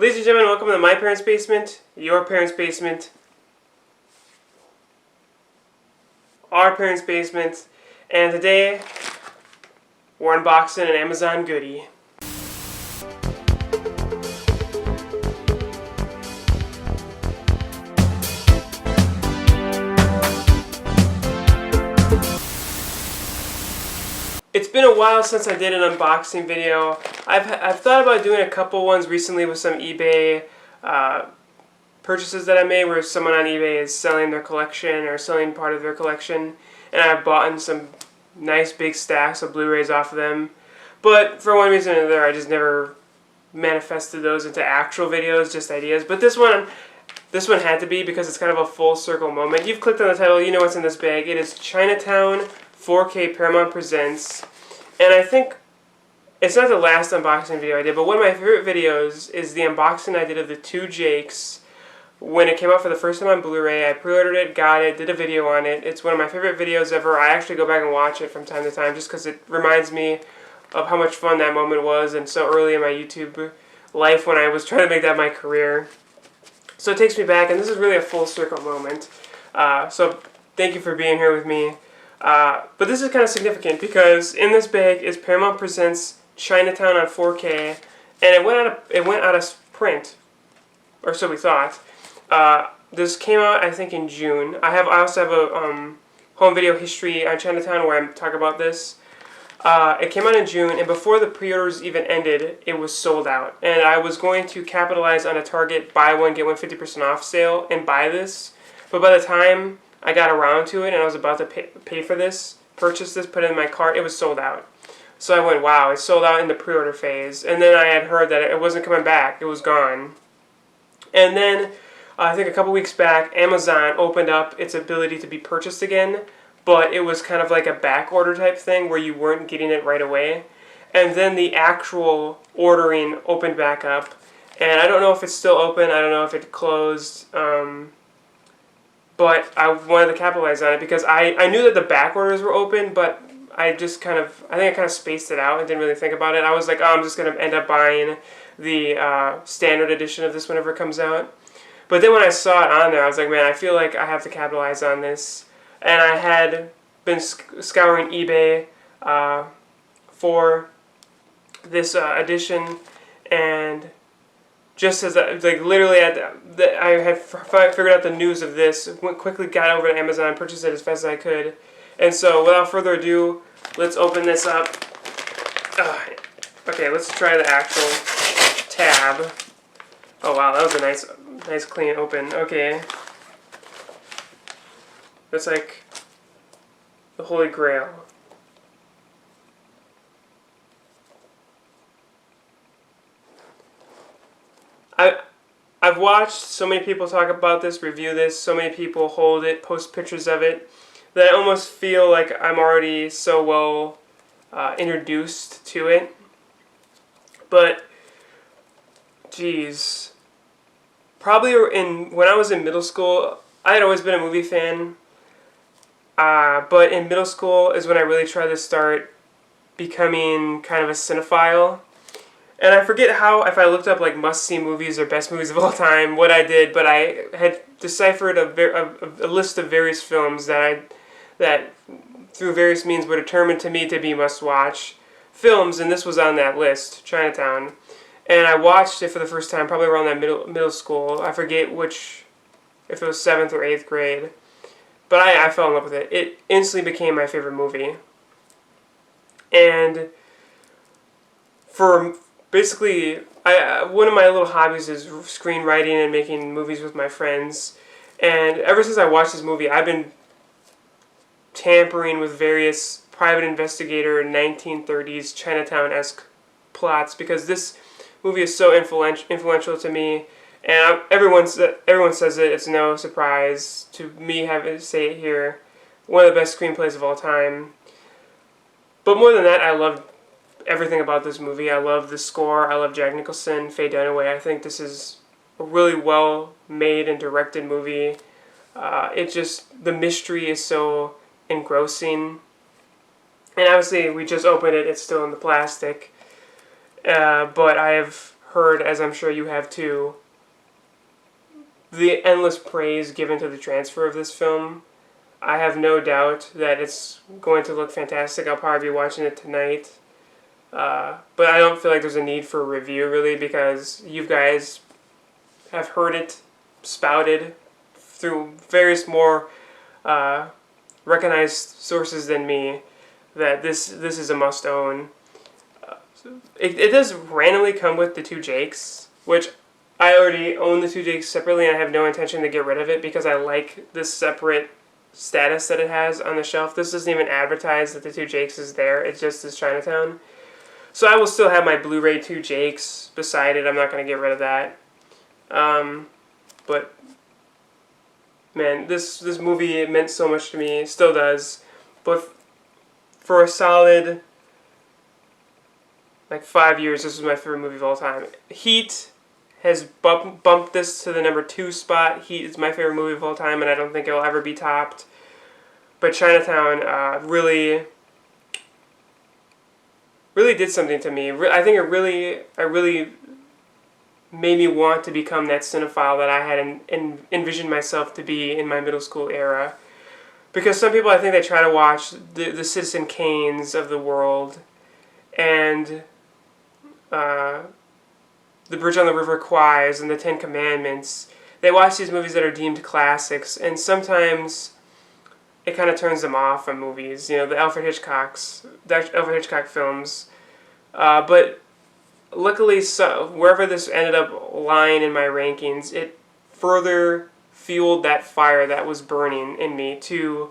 Ladies and gentlemen, welcome to my parents' basement, your parents' basement, our parents' basement, and today we're unboxing an Amazon goodie. It's been a while since I did an unboxing video. I've thought about doing a couple ones recently with some eBay purchases that I made where someone on eBay is selling their collection or selling part of their collection, and I've bought some nice big stacks of Blu-rays off of them. But for one reason or another, I just never manifested those into actual videos, just ideas. But this one had to be because it's kind of a full circle moment. You've clicked on the title, you know what's in this bag. It is Chinatown 4K Paramount Presents, and I think it's not the last unboxing video I did, but one of my favorite videos is the unboxing I did of the two Jakes when it came out for the first time on Blu-ray. I pre-ordered it, got it, did a video on it. It's one of my favorite videos ever. I actually go back and watch it from time to time just because it reminds me of how much fun that moment was and so early in my YouTube life when I was trying to make that my career. So it takes me back, and this is really a full circle moment. So thank you for being here with me. But this is kind of significant because in this bag is Paramount Presents Chinatown on 4K, and it went out of print, or so we thought. This came out, I think, in June. I also have a home video history on Chinatown where I talk about this. It came out in June, and before the pre-orders even ended, it was sold out. And I was going to capitalize on a Target buy one get one 50% off sale and buy this, but by the time I got around to it and I was about to pay for this, purchase this, put it in my cart, it was sold out. So I went, wow, it's sold out in the pre-order phase. And then I had heard that it wasn't coming back, it was gone. And then I think a couple weeks back, Amazon opened up its ability to be purchased again, but it was kind of like a back order type thing where you weren't getting it right away. And then the actual ordering opened back up. And I don't know if it's still open, I don't know if it closed. But I wanted to capitalize on it because I knew that the back orders were open, but I think I kind of spaced it out and didn't really think about it. I was like, oh, I'm just going to end up buying the standard edition of this whenever it comes out. But then when I saw it on there, I was like, man, I feel like I have to capitalize on this. And I had been scouring eBay for this edition, and just as literally I had figured out the news of this, quickly got over to Amazon and purchased it as fast as I could. And so without further ado, let's open this up. Okay, let's try the actual tab. Oh wow, that was a nice clean open. Okay. That's like the Holy Grail. I've watched so many people talk about this, review this, so many people hold it, post pictures of it, that I almost feel like I'm already so well introduced to it. But, geez, probably when I was in middle school, I had always been a movie fan, but in middle school is when I really tried to start becoming kind of a cinephile. And I forget how, if I looked up like must-see movies or best movies of all time, what I did, but I had deciphered a list of various films that through various means were determined to me to be must-watch films, and this was on that list, Chinatown. And I watched it for the first time probably around that middle school. I forget if it was 7th or 8th grade. But I fell in love with it. It instantly became my favorite movie. And for basically, one of my little hobbies is screenwriting and making movies with my friends. And ever since I watched this movie, I've been tampering with various private investigator 1930s Chinatown-esque plots because this movie is so influential to me. And everyone says it. It's no surprise to me having to say it here. One of the best screenplays of all time. But more than that, I loved everything about this movie. I love the score. I love Jack Nicholson, Faye Dunaway. I think this is a really well made and directed movie. The mystery is so engrossing. And obviously, we just opened it. It's still in the plastic. But I have heard, as I'm sure you have too, the endless praise given to the transfer of this film. I have no doubt that it's going to look fantastic. I'll probably be watching it tonight. But I don't feel like there's a need for a review, really, because you guys have heard it spouted through various more recognized sources than me that this is a must-own. It does randomly come with the two Jakes, which I already own the two Jakes separately, and I have no intention to get rid of it because I like this separate status that it has on the shelf. This doesn't even advertise that the two Jakes is there. It just is Chinatown. So I will still have my Blu-ray 2 Jakes beside it. I'm not going to get rid of that. But man, this movie, it meant so much to me. It still does. But for a solid 5 years, this was my favorite movie of all time. Heat has bumped this to the number 2 spot. Heat is my favorite movie of all time, and I don't think it will ever be topped. But Chinatown really did something to me. I think it really made me want to become that cinephile that I had envisioned myself to be in my middle school era. Because some people, I think, they try to watch the Citizen Kanes of the world and The Bridge on the River Kwai's and The Ten Commandments. They watch these movies that are deemed classics, and sometimes it kind of turns them off from movies. You know, the Alfred Hitchcock films. But luckily, wherever this ended up lying in my rankings, it further fueled that fire that was burning in me to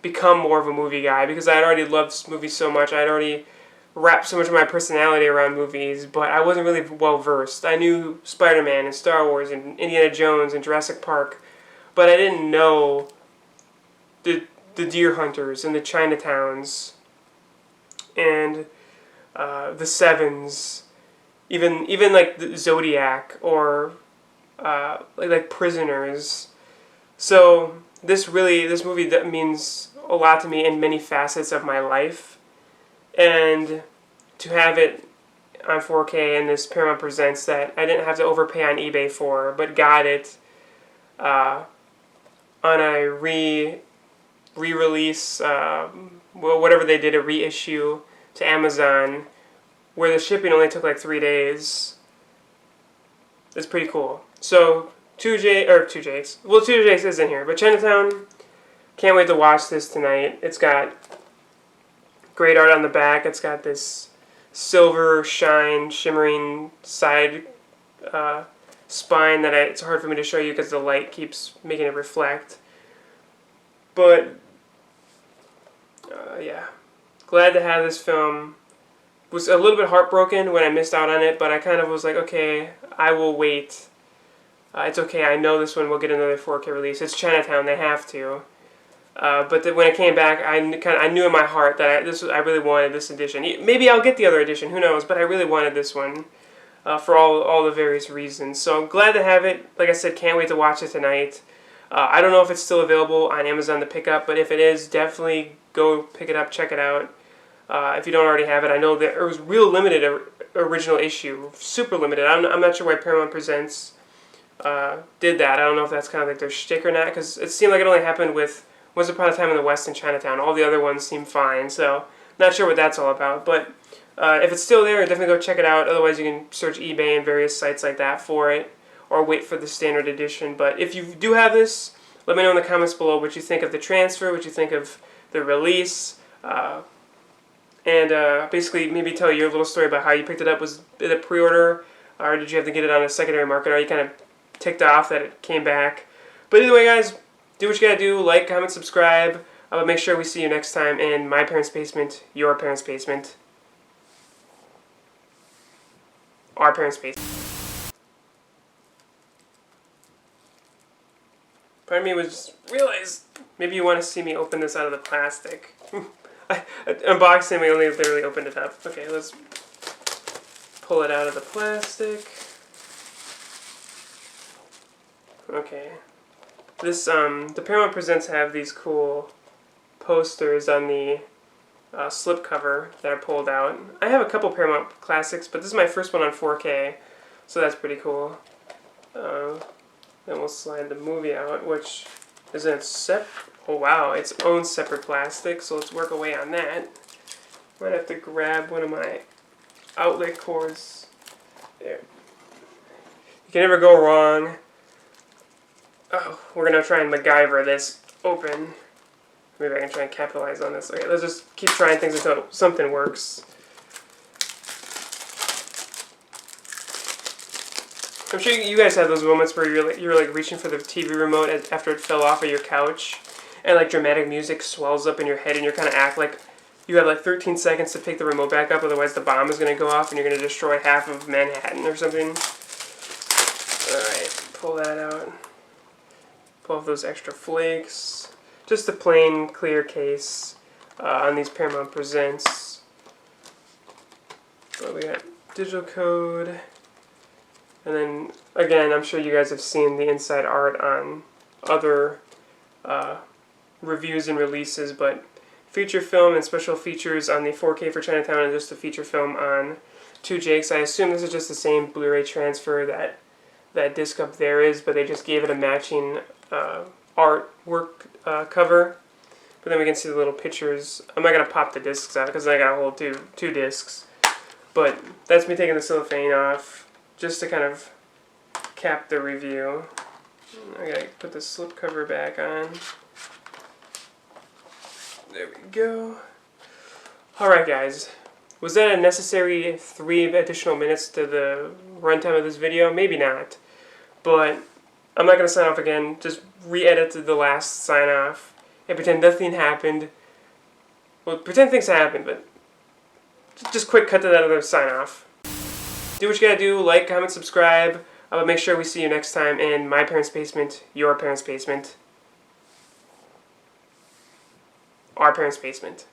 become more of a movie guy, because I had already loved movies so much. I had already wrapped so much of my personality around movies, but I wasn't really well versed. I knew Spider-Man and Star Wars and Indiana Jones and Jurassic Park, but I didn't know the Deer Hunters and the Chinatowns and the Sevens, even like the Zodiac or like Prisoners. So this movie that means a lot to me in many facets of my life. And to have it on 4K in this Paramount Presents that I didn't have to overpay on eBay for, but got it on a re-release, whatever they did, a reissue to Amazon, where the shipping only took like 3 days. It's pretty cool. So two Jakes. Well, two Jakes is in here, but Chinatown. Can't wait to watch this tonight. It's got great art on the back. It's got this silver shine, shimmering side spine that it's hard for me to show you because the light keeps making it reflect. But yeah, glad to have this film. Was a little bit heartbroken when I missed out on it, but I kind of was like, okay, I will wait. It's okay. I know this one will get another 4K release. It's Chinatown. They have to. But when it came back, I knew in my heart that I really wanted this edition. Maybe I'll get the other edition, who knows? But I really wanted this one for all the various reasons. So I'm glad to have it. Like I said, can't wait to watch it tonight. I don't know if it's still available on Amazon to pick up, but if it is, definitely go pick it up, check it out. If you don't already have it, I know that it was real limited original issue, super limited. I'm not sure why Paramount Presents did that. I don't know if that's kind of like their shtick or not, because it seemed like it only happened with Once Upon a Time in the West and Chinatown. All the other ones seem fine, so not sure what that's all about. But if it's still there, definitely go check it out. Otherwise, you can search eBay and various sites like that for it, or wait for the standard edition. But if you do have this, let me know in the comments below what you think of the transfer, what you think of the release, and basically maybe tell your little story about how you picked it up. Was it a pre-order, or did you have to get it on a secondary market? Are you kind of ticked off that it came back? But either way, guys, do what you gotta do. Like, comment, subscribe. But make sure we see you next time in my parents' basement, your parents' basement, our parents' basement. Part of me was realized maybe you want to see me open this out of the plastic. Unboxing, we only literally opened it up. Okay, let's pull it out of the plastic. Okay. This, the Paramount Presents have these cool posters on the slipcover that are pulled out. I have a couple Paramount classics, but this is my first one on 4K. So that's pretty cool. Then we'll slide the movie out, which is in its its own separate plastic. So let's work away on that. Might have to grab one of my outlet cords. There. You can never go wrong. Oh, we're gonna try and MacGyver this open. Maybe I can try and capitalize on this. Okay, let's just keep trying things until something works. I'm sure you guys have those moments where you're like reaching for the TV remote after it fell off of your couch, and like dramatic music swells up in your head, and you're kind of act like you have like 13 seconds to pick the remote back up, otherwise the bomb is going to go off and you're going to destroy half of Manhattan or something. Alright, pull that out. Pull off those extra flakes. Just a plain, clear case on these Paramount Presents. So we got digital code. And then, again, I'm sure you guys have seen the inside art on other reviews and releases, but feature film and special features on the 4K for Chinatown and just the feature film on 2 Jakes. I assume this is just the same Blu-ray transfer that disc up there is, but they just gave it a matching artwork cover. But then we can see the little pictures. I'm not going to pop the discs out because I got to hold two discs. But that's me taking the cellophane off just to kind of cap the review. I got to put the slipcover back on. There we go. Alright guys, was that a necessary 3 additional minutes to the runtime of this video? Maybe not, but I'm not going to sign off again. Just re-edit the last sign off and pretend nothing happened. Well, pretend things happened, but just quick cut to that other sign off. Do what you gotta do, like, comment, subscribe. But make sure we see you next time in my parents' basement, your parents' basement, our parents' basement.